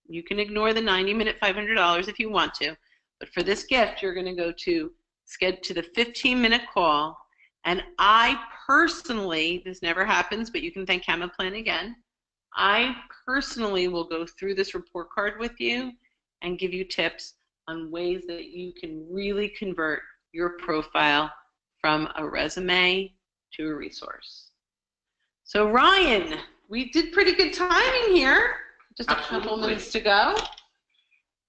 You can ignore the 90-minute $500 if you want to. But for this gift, you're going to go to the 15-minute call. And I personally, this never happens, but you can thank CamaPlan again. I personally will go through this report card with you and give you tips on ways that you can really convert your profile from a resume to a resource. So Ryan, we did pretty good timing here. Just a couple minutes to go.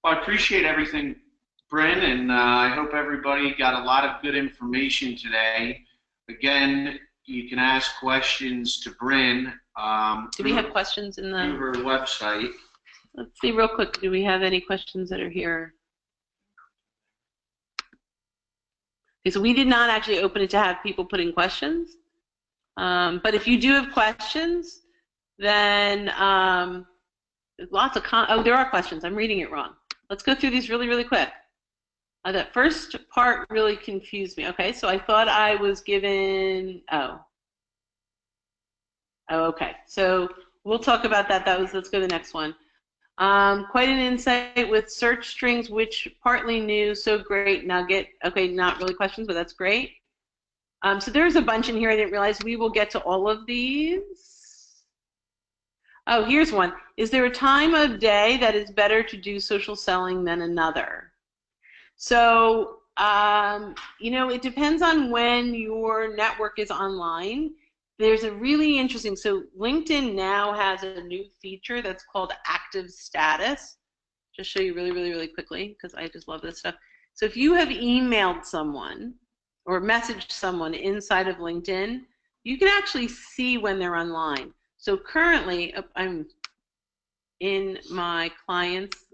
Well, I appreciate everything, Brynne, and I hope everybody got a lot of good information today. Again, you can ask questions to Brynne.
Do we have questions in
through her website?
Let's see real quick. Do we have any questions that are here? Okay, so we did not actually open it to have people put in questions. But if you do have questions, then lots of there are questions. I'm reading it wrong. Let's go through these really, really quick. That first part really confused me. Okay, so I thought I was given, okay. So we'll talk about that. Let's go to the next one. Quite an insight with search strings, which partly new, so great nugget. Okay, not really questions, but that's great. So there's a bunch in here I didn't realize. We will get to all of these. Oh, here's one. Is there a time of day that is better to do social selling than another? So, it depends on when your network is online. There's a really interesting, so LinkedIn now has a new feature that's called active status. Just show you really, really, really quickly because I just love this stuff. So if you have emailed someone or messaged someone inside of LinkedIn, you can actually see when they're online. So currently, I'm in my clients.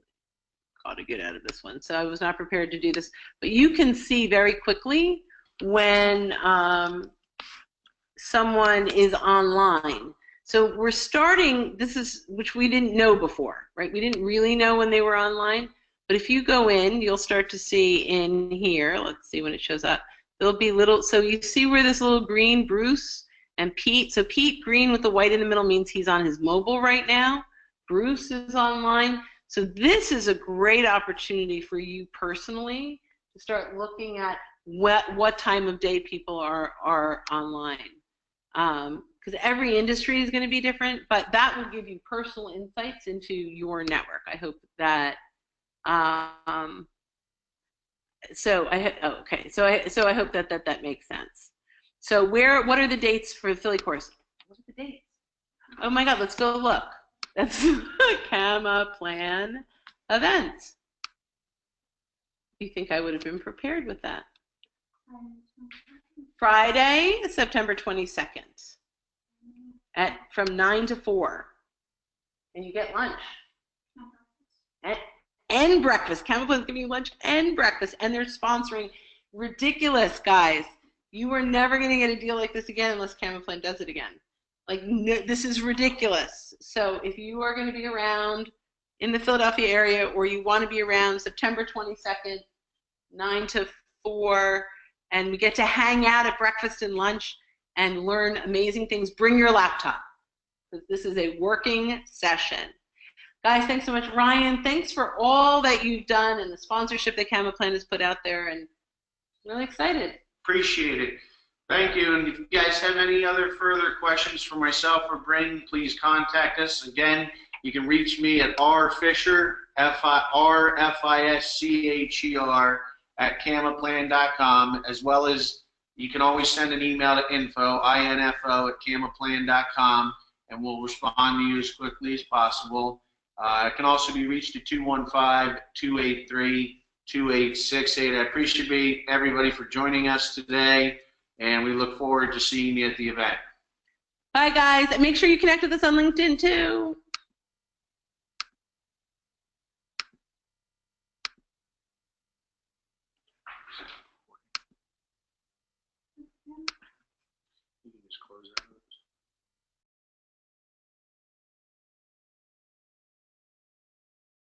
Got to get out of this one. So I was not prepared to do this, but you can see very quickly when someone is online. So we're starting, which we didn't know before, right? We didn't really know when they were online, but if you go in, you'll start to see in here, let's see when it shows up, there'll be so you see where this little green, Bruce and Pete, so Pete green with the white in the middle means he's on his mobile right now. Bruce is online. So this is a great opportunity for you personally to start looking at what time of day people are online. Because every industry is going to be different, but that will give you personal insights into your network. I hope that. So I hope that makes sense. So what are the dates for the Philly course? What are the dates? Oh my God, let's go look. That's CamaPlan event. You think I would have been prepared with that? Friday, September 22nd, from 9 to 4, and you get lunch and breakfast. CamaPlan is giving you lunch and breakfast, and they're sponsoring. Ridiculous, guys. You are never going to get a deal like this again unless CamaPlan does it again. Like, this is ridiculous. So if you are going to be around in the Philadelphia area, or you want to be around September 22nd, 9 to 4, and we get to hang out at breakfast and lunch and learn amazing things, bring your laptop, because this is a working session. Guys, thanks so much. Ryan, thanks for all that you've done and the sponsorship that CamaPlan has put out there, and I'm really excited.
Appreciate it. Thank you. And if you guys have any other further questions for myself or Brynne, please contact us. Again, you can reach me at rfischer, R-F-I-S-C-H-E-R, at CamaPlan.com, as well as you can always send an email to info, at CamaPlan.com, and we'll respond to you as quickly as possible. It can also be reached at 215-283-2868. I appreciate everybody for joining us today, and we look forward to seeing you at the event.
Bye, guys. And make sure you connect with us on LinkedIn, too.
You can just close that.